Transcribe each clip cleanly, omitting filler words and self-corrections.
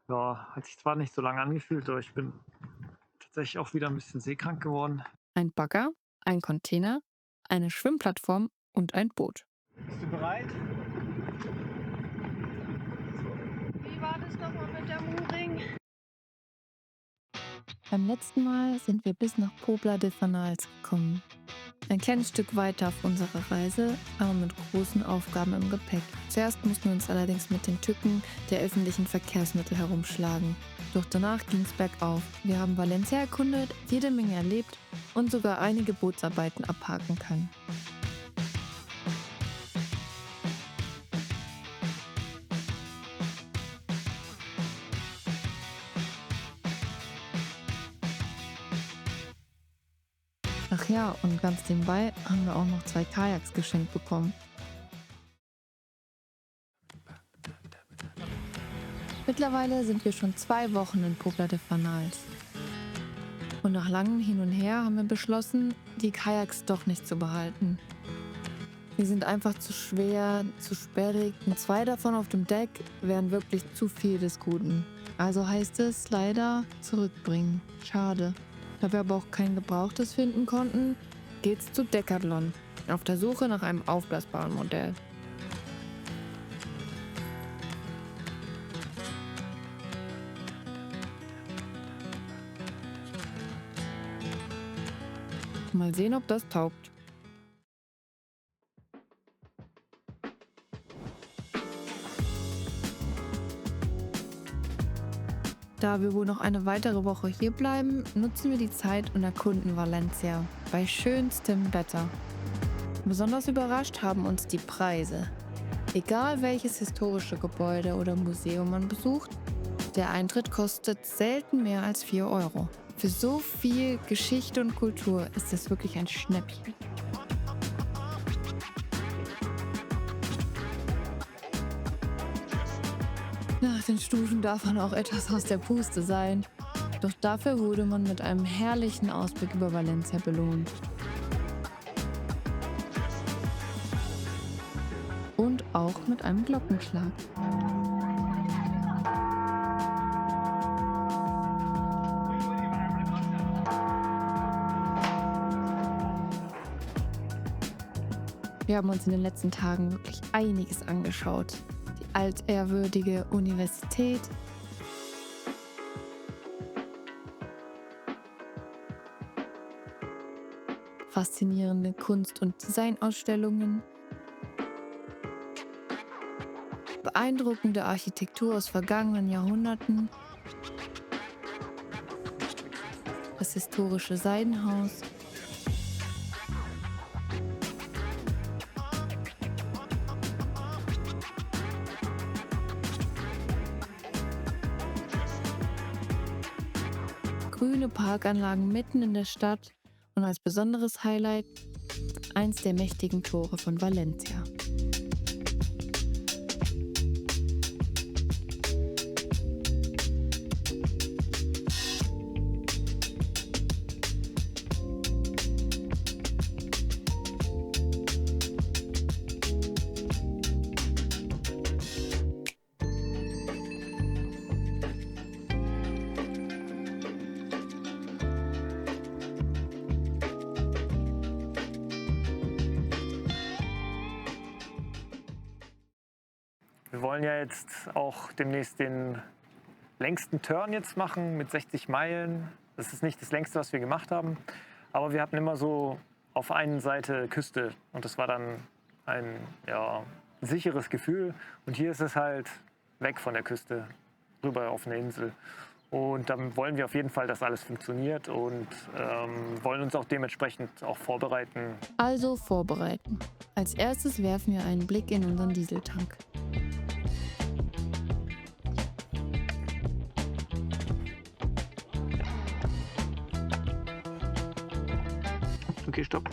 Ja, hat sich zwar nicht so lange angefühlt, aber ich bin tatsächlich auch wieder ein bisschen seekrank geworden. Ein Bagger, ein Container, eine Schwimmplattform und ein Boot. Bist du bereit? Wie war das nochmal mit der Mooring? Beim letzten Mal sind wir bis nach Pobla de Fanals gekommen. Ein kleines Stück weiter auf unserer Reise, aber mit großen Aufgaben im Gepäck. Zuerst mussten wir uns allerdings mit den Tücken der öffentlichen Verkehrsmittel herumschlagen. Doch danach ging es bergauf. Wir haben Valencia erkundet, jede Menge erlebt und sogar einige Bootsarbeiten abhaken können. Ach ja, und ganz nebenbei haben wir auch noch 2 Kajaks geschenkt bekommen. Mittlerweile sind wir schon 2 Wochen in Pobla de Fanals. Und nach langem Hin und Her haben wir beschlossen, die Kajaks doch nicht zu behalten. Die sind einfach zu schwer, zu sperrig und 2 davon auf dem Deck wären wirklich zu viel des Guten. Also heißt es leider zurückbringen. Schade. Da wir aber auch kein Gebrauchtes finden konnten, geht's zu Decathlon. Auf der Suche nach einem aufblasbaren Modell. Mal sehen, ob das taugt. Da wir wohl noch eine weitere Woche hier bleiben, nutzen wir die Zeit und erkunden Valencia bei schönstem Wetter. Besonders überrascht haben uns die Preise. Egal welches historische Gebäude oder Museum man besucht, der Eintritt kostet selten mehr als 4 Euro. Für so viel Geschichte und Kultur ist das wirklich ein Schnäppchen. Nach den Stufen darf man auch etwas aus der Puste sein. Doch dafür wurde man mit einem herrlichen Ausblick über Valencia belohnt. Und auch mit einem Glockenschlag. Wir haben uns in den letzten Tagen wirklich einiges angeschaut. Die altehrwürdige Universität, faszinierende Kunst- und Designausstellungen, beeindruckende Architektur aus vergangenen Jahrhunderten, das historische Seidenhaus, grüne Parkanlagen mitten in der Stadt und als besonderes Highlight eins der mächtigen Tore von Valencia. Wir wollen ja jetzt auch demnächst den längsten Turn jetzt machen mit 60 Meilen. Das ist nicht das längste, was wir gemacht haben, aber wir hatten immer so auf einer Seite Küste und das war dann ein sicheres Gefühl. Und hier ist es halt weg von der Küste, rüber auf eine Insel. Und dann wollen wir auf jeden Fall, dass alles funktioniert und wollen uns auch dementsprechend auch vorbereiten. Also vorbereiten. Als erstes werfen wir einen Blick in unseren Dieseltank. Okay, stopp.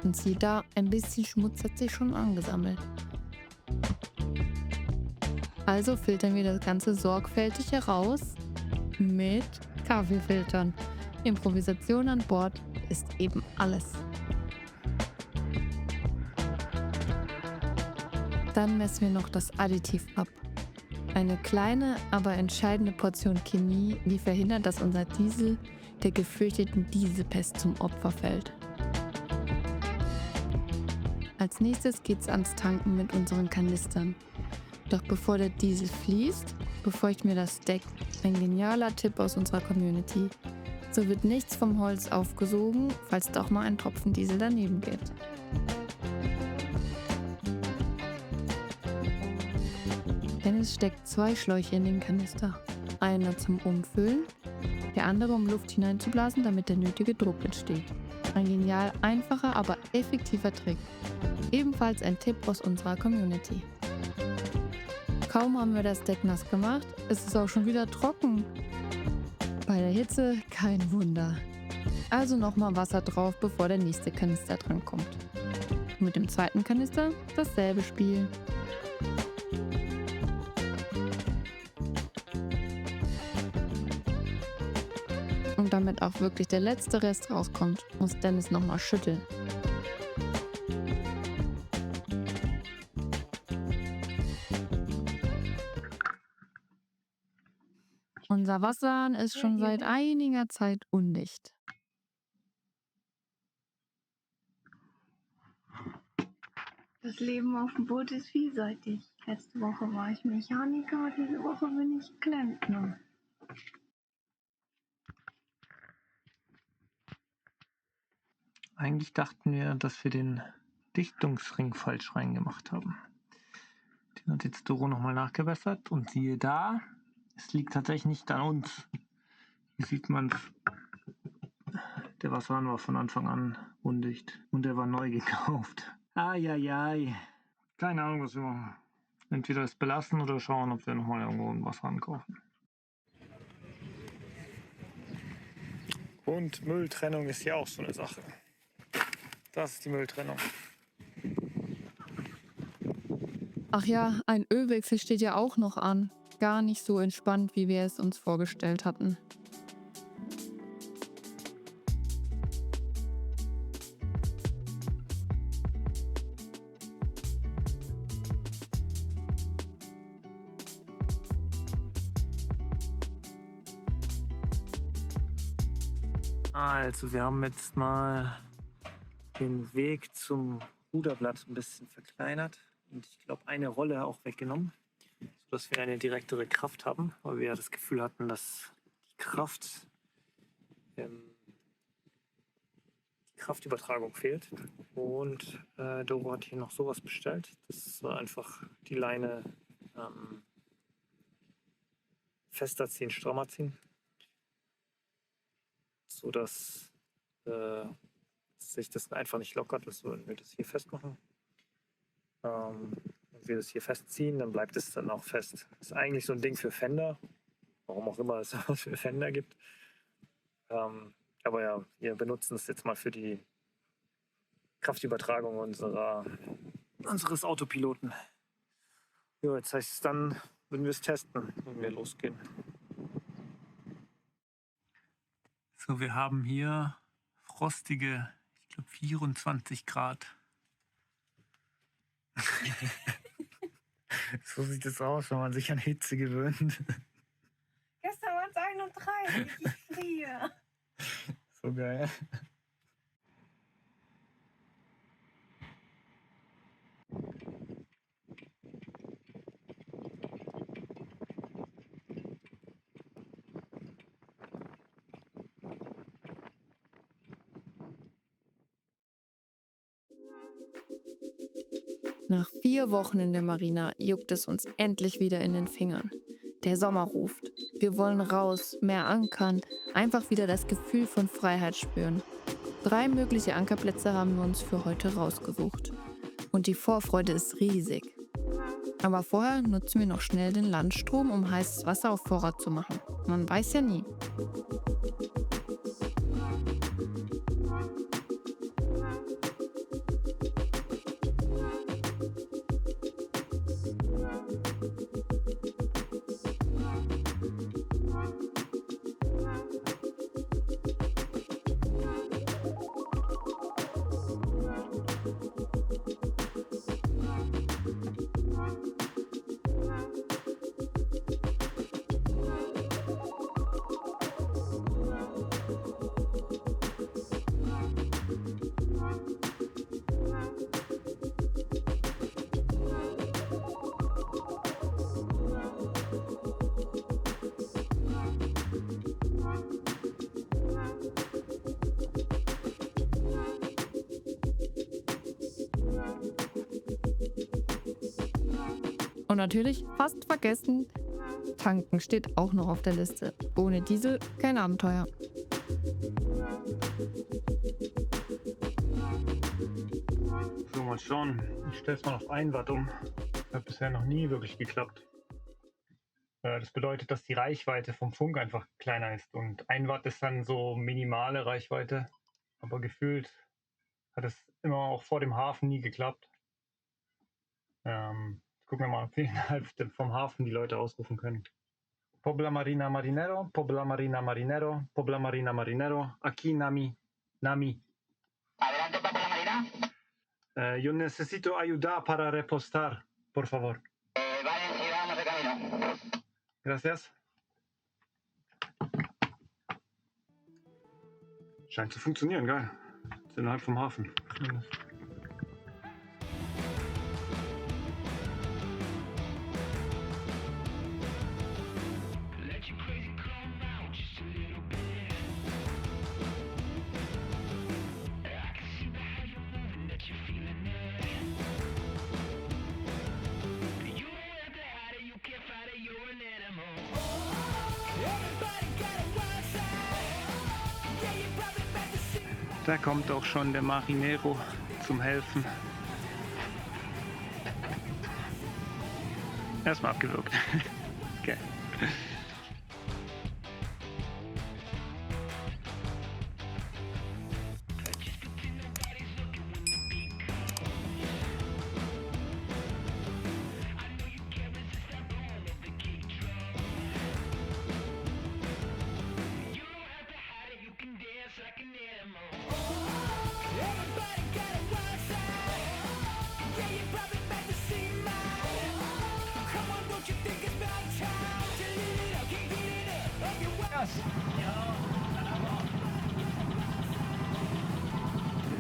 Und sieh da, ein bisschen Schmutz hat sich schon angesammelt. Also filtern wir das Ganze sorgfältig heraus mit Kaffeefiltern. Improvisation an Bord ist eben alles. Dann messen wir noch das Additiv ab. Eine kleine, aber entscheidende Portion Chemie, die verhindert, dass unser Diesel der gefürchteten Dieselpest zum Opfer fällt. Als nächstes geht's ans Tanken mit unseren Kanistern. Doch bevor der Diesel fließt, befeuchten wir das Deck. Ein genialer Tipp aus unserer Community. So wird nichts vom Holz aufgesogen, falls doch mal ein Tropfen Diesel daneben geht. Dennis steckt 2 Schläuche in den Kanister. Einer zum Umfüllen, der andere um Luft hineinzublasen, damit der nötige Druck entsteht. Ein genial einfacher, aber effektiver Trick. Ebenfalls ein Tipp aus unserer Community. Kaum haben wir das Deck nass gemacht, ist es auch schon wieder trocken. Bei der Hitze kein Wunder. Also nochmal Wasser drauf, bevor der nächste Kanister drankommt. Mit dem zweiten Kanister dasselbe Spiel. Und damit auch wirklich der letzte Rest rauskommt, muss Dennis nochmal schütteln. Unser Wasserhahn ist schon seit einiger Zeit undicht. Das Leben auf dem Boot ist vielseitig. Letzte Woche war ich Mechaniker, diese Woche bin ich Klempner. Eigentlich dachten wir, dass wir den Dichtungsring falsch reingemacht haben. Den hat jetzt Doro nochmal nachgebessert und siehe da, es liegt tatsächlich nicht an uns. Hier sieht man es. Der Wasserhahn war von Anfang an undicht und der war neu gekauft. Eieiei. Keine Ahnung, was wir machen. Entweder es belassen oder schauen, ob wir nochmal irgendwo einen Wasserhahn kaufen. Und Mülltrennung ist ja auch so eine Sache. Das ist die Mülltrennung. Ach ja, ein Ölwechsel steht ja auch noch an. Gar nicht so entspannt, wie wir es uns vorgestellt hatten. Also, wir haben jetzt mal den Weg zum Ruderblatt ein bisschen verkleinert und ich glaube eine Rolle auch weggenommen, sodass wir eine direktere Kraft haben, weil wir ja das Gefühl hatten, dass die Kraftübertragung fehlt. Und Doro hat hier noch sowas bestellt. Das soll einfach die Leine fester ziehen, strammer ziehen, sodass sich das einfach nicht lockert. Das würden wir das hier festmachen. Wenn wir das hier festziehen, dann bleibt es dann auch fest. Das ist eigentlich so ein Ding für Fender, warum auch immer es was für Fender gibt. Aber ja, wir benutzen es jetzt mal für die Kraftübertragung unseres Autopiloten. Ja, jetzt heißt es dann, würden wir es testen, wenn wir losgehen. So, wir haben hier frostige, ich glaube 24 Grad. So sieht es aus, wenn man sich an Hitze gewöhnt. Gestern waren es 31, ich friere. So geil. Nach 4 Wochen in der Marina juckt es uns endlich wieder in den Fingern. Der Sommer ruft. Wir wollen raus, mehr ankern, einfach wieder das Gefühl von Freiheit spüren. 3 mögliche Ankerplätze haben wir uns für heute rausgesucht. Und die Vorfreude ist riesig. Aber vorher nutzen wir noch schnell den Landstrom, um heißes Wasser auf Vorrat zu machen. Man weiß ja nie. Und natürlich, fast vergessen, tanken steht auch noch auf der Liste. Ohne Diesel kein Abenteuer. So, mal schauen. Ich stelle es mal auf 1 Watt um. Hat bisher noch nie wirklich geklappt. Das bedeutet, dass die Reichweite vom Funk einfach kleiner ist. Und 1 Watt ist dann so minimale Reichweite. Aber gefühlt hat es immer auch vor dem Hafen nie geklappt. Gucken wir mal, ob wir innerhalb vom Hafen die Leute ausrufen können. Pobla Marina Marinero, Pobla Marina Marinero, Pobla Marina Marinero, aquí Nami, Nami. Adelante, Pobla Marina. Yo necesito ayuda para repostar, por favor. Vale, enseguida vamos de camino. Gracias. Scheint zu funktionieren, geil. Ist innerhalb vom Hafen. Da kommt auch schon der Marinero zum Helfen. Erstmal abgewürgt. Okay.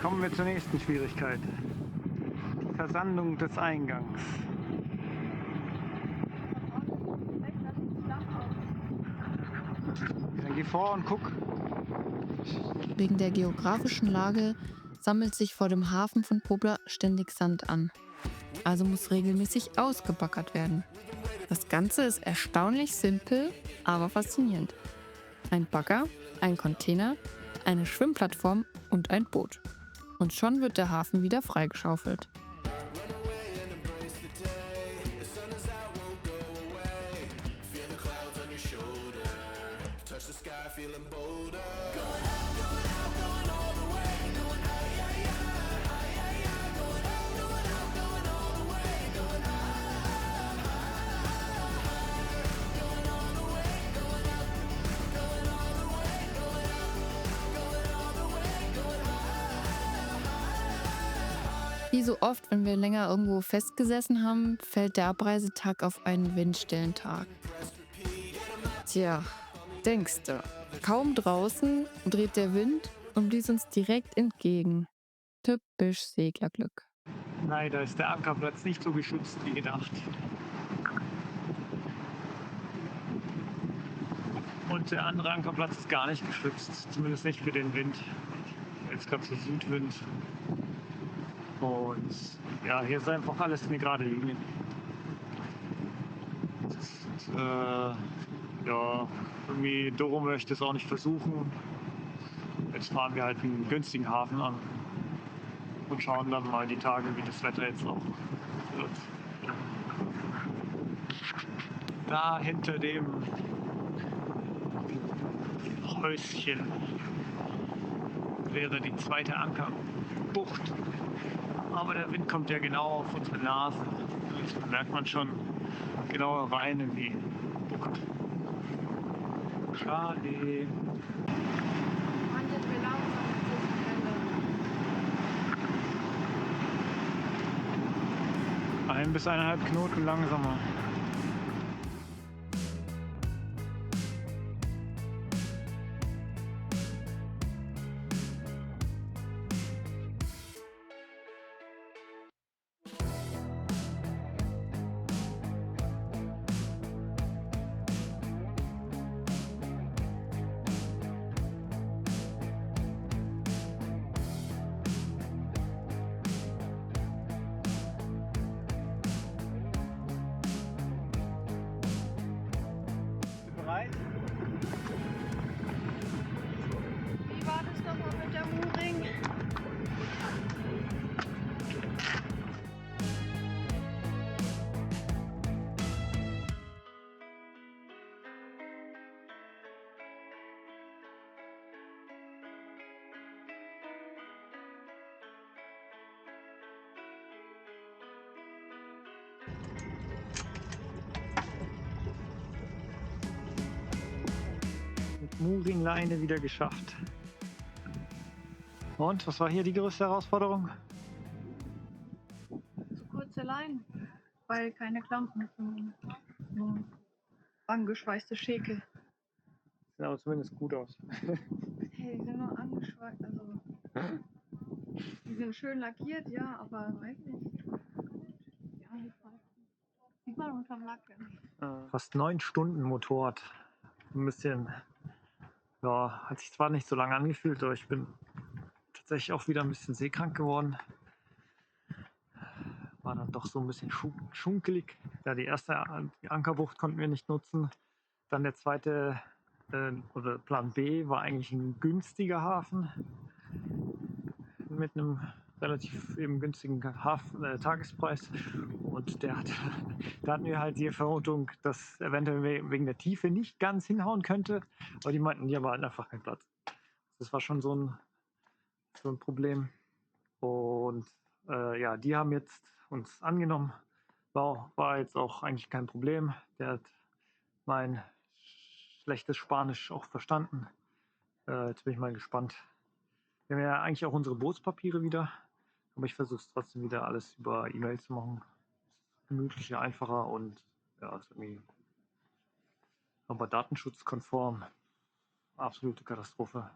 Kommen wir zur nächsten Schwierigkeit. Die Versandung des Eingangs. Dann geh vor und guck. Wegen der geografischen Lage sammelt sich vor dem Hafen von Pobla ständig Sand an. Also muss regelmäßig ausgebaggert werden. Das Ganze ist erstaunlich simpel, aber faszinierend. Ein Bagger, ein Container, eine Schwimmplattform und ein Boot. Und schon wird der Hafen wieder freigeschaufelt. Wie so oft, wenn wir länger irgendwo festgesessen haben, fällt der Abreisetag auf einen windstillen Tag. Tja, denkste, kaum draußen dreht der Wind und blies uns direkt entgegen. Typisch Seglerglück. Leider ist der Ankerplatz nicht so geschützt wie gedacht. Und der andere Ankerplatz ist gar nicht geschützt, zumindest nicht für den Wind. Jetzt gerade so Südwind. Und ja, hier ist einfach alles eine gerade Linie. Und, ja, irgendwie Doro möchte es auch nicht versuchen. Jetzt fahren wir halt einen günstigen Hafen an und schauen dann mal die Tage, wie das Wetter jetzt auch wird. Da hinter dem Häuschen wäre die zweite Ankerbucht. Aber der Wind kommt ja genau auf unsere Nase. Jetzt merkt man schon genau rein in die Bucht. Schade. Ein bis 1,5 Knoten langsamer. Mooring-Leine wieder geschafft. Und, was war hier die größte Herausforderung? So kurze Leinen, weil keine Klampen. Nur angeschweißte Schäkel. Sieht aber zumindest gut aus. Hey, die sind nur angeschweißt, also. Die sind schön lackiert, ja, aber weiß nicht. Ja, die Pfeifen. Sieht man unterm Lacken. Fast 9 Stunden Motorrad. Ein bisschen, ja, hat sich zwar nicht so lange angefühlt, aber ich bin tatsächlich auch wieder ein bisschen seekrank geworden. War dann doch so ein bisschen schunkelig. Ja, die Ankerbucht konnten wir nicht nutzen. Dann der zweite, oder Plan B, war eigentlich ein günstiger Hafen mit einem relativ eben günstigen Tagespreis. Und da hatten wir halt die Vermutung, dass eventuell wegen der Tiefe nicht ganz hinhauen könnte. Aber die meinten, die haben halt einfach keinen Platz. Das war schon so ein Problem. Und ja, die haben jetzt uns angenommen. War jetzt auch eigentlich kein Problem. Der hat mein schlechtes Spanisch auch verstanden. Jetzt bin ich mal gespannt. Wir haben ja eigentlich auch unsere Bootspapiere wieder. Aber ich versuche es trotzdem wieder alles über E-Mail zu machen. Gemütlicher, einfacher und ja, ist irgendwie aber datenschutzkonform. Absolute Katastrophe.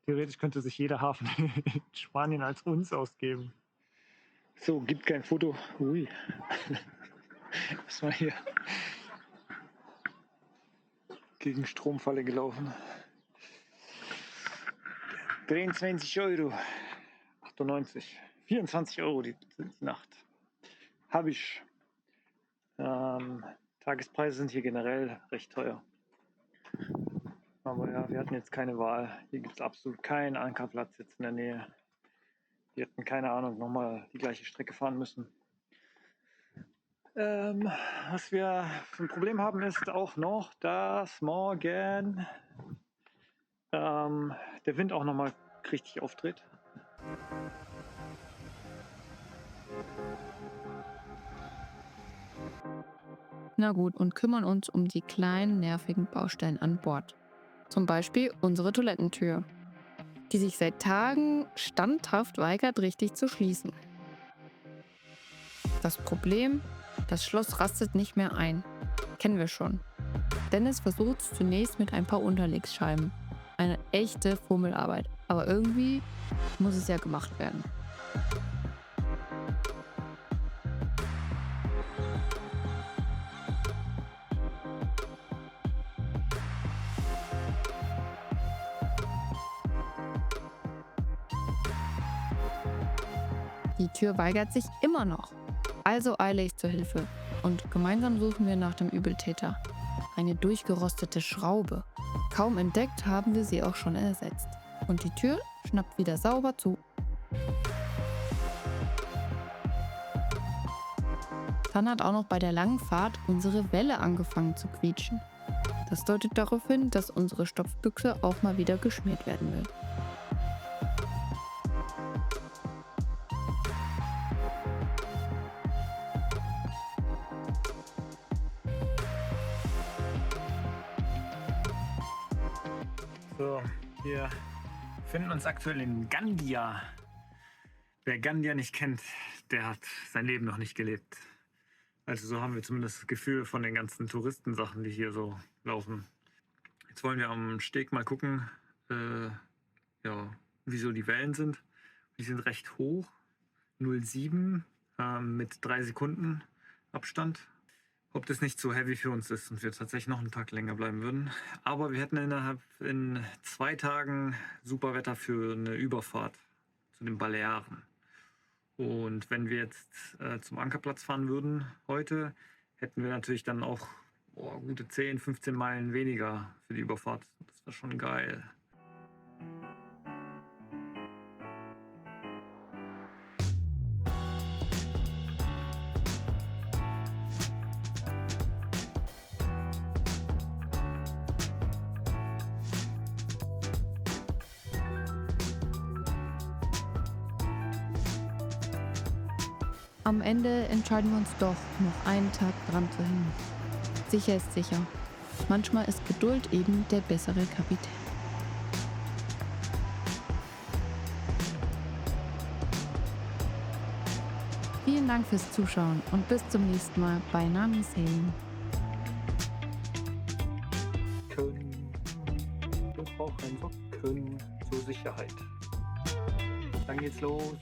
Theoretisch könnte sich jeder Hafen in Spanien als uns ausgeben. So, gibt kein Foto. Ui. Was war hier? Gegen Stromfalle gelaufen. 23 Euro. 98. 24 Euro die Nacht. Habe ich. Tagespreise sind hier generell recht teuer. Aber ja, wir hatten jetzt keine Wahl. Hier gibt es absolut keinen Ankerplatz jetzt in der Nähe. Wir hätten, keine Ahnung, nochmal die gleiche Strecke fahren müssen. Was wir für ein Problem haben, ist auch noch, dass morgen der Wind auch nochmal richtig auftritt. Na gut, und kümmern uns um die kleinen, nervigen Baustellen an Bord. Zum Beispiel unsere Toilettentür, die sich seit Tagen standhaft weigert, richtig zu schließen. Das Problem, das Schloss rastet nicht mehr ein. Kennen wir schon. Dennis versucht es zunächst mit ein paar Unterlegscheiben. Eine echte Fummelarbeit. Aber irgendwie muss es ja gemacht werden. Die Tür weigert sich immer noch. Also eile ich zur Hilfe und gemeinsam suchen wir nach dem Übeltäter. Eine durchgerostete Schraube. Kaum entdeckt, haben wir sie auch schon ersetzt. Und die Tür schnappt wieder sauber zu. Dann hat auch noch bei der langen Fahrt unsere Welle angefangen zu quietschen. Das deutet darauf hin, dass unsere Stopfbüchse auch mal wieder geschmiert werden will. So, wir befinden uns aktuell in Gandia. Wer Gandia nicht kennt, der hat sein Leben noch nicht gelebt. Also so haben wir zumindest das Gefühl von den ganzen Touristensachen, die hier so laufen. Jetzt wollen wir am Steg mal gucken, wie so die Wellen sind. Die sind recht hoch, 0,7 mit 3 Sekunden Abstand. Ob das nicht so heavy für uns ist und wir tatsächlich noch einen Tag länger bleiben würden. Aber wir hätten in 2 Tagen super Wetter für eine Überfahrt zu den Balearen. Und wenn wir jetzt zum Ankerplatz fahren würden heute, hätten wir natürlich dann auch gute 10, 15 Meilen weniger für die Überfahrt. Das wäre schon geil. Am Ende entscheiden wir uns doch, noch einen Tag dran zu hängen. Sicher ist sicher. Manchmal ist Geduld eben der bessere Kapitän. Vielen Dank fürs Zuschauen und bis zum nächsten Mal bei Namisailing. Wir brauchen Socken zur Sicherheit. Dann geht's los.